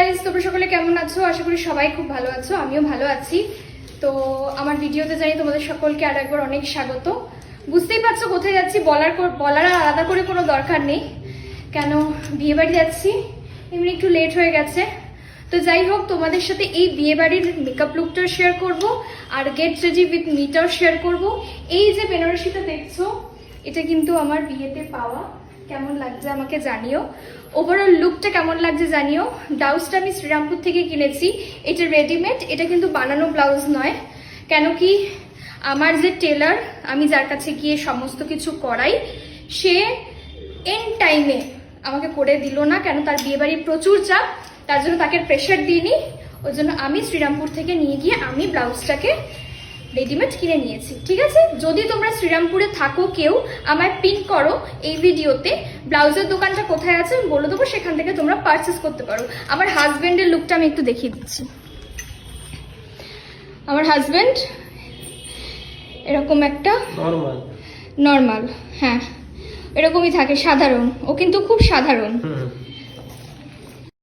Guys, তোমরা সকলে কেমন আছো? আশা করি সবাই খুব ভালো আছো, আমিও ভালো আছি। তো আমার ভিডিওতে জানি তোমাদের সকলকে আর একবার অনেক স্বাগত। বুঝতেই পারছো কোথায় যাচ্ছি, বলার আলাদা করে কোনো দরকার নেই। কেন বিয়েবাড়ি যাচ্ছি, এমনি একটু লেট হয়ে গেছে। তো যাই হোক, তোমাদের সাথে এই বিয়েবাড়ির মেকআপ লুকটা শেয়ার করব, আর গেট রেডি উইথ মিটাও শেয়ার করব। এই যে বেনারসিটা দেখছো, এটা কিন্তু আমার বিয়েতে পাওয়া। কেমন লাগছে আমাকে জানিও, ওভারঅল লুকটা কেমন লাগছে জানিও। ব্লাউজটা আমি শ্রীরামপুর থেকে কিনেছি, এটা রেডিমেড, এটা কিন্তু বানানো ব্লাউজ নয়। কেন কি আমার যে টেলার, আমি যার কাছে গিয়ে সমস্ত কিছু করাই, সে এন্ড টাইমে আমাকে করে দিল না। কেন, তার বিয়েবাড়ির প্রচুর চাপ, তার জন্য তাকে প্রেশার দিইনি। ওই জন্য আমি শ্রীরামপুর থেকে নিয়ে গিয়ে আমি ব্লাউজটাকে রেডিমেড কিনে নিয়েছি। ঠিক আছে, যদি তোমরা শ্রীরামপুরে থাকো কেউ, আমায় পিন করো এই ভিডিওতে, ব্লাউজের দোকানটা কোথায় আছে আমি বলে দেবো, সেখান থেকে তোমরা পারচেস করতে পারো। আমার হাজব্যান্ডের লুকটা আমি একটু দেখিয়ে দিচ্ছি। আমার হাজব্যান্ড এরকম একটা নর্মাল, হ্যাঁ এরকমই থাকে, সাধারণ। ও কিন্তু খুব সাধারণ।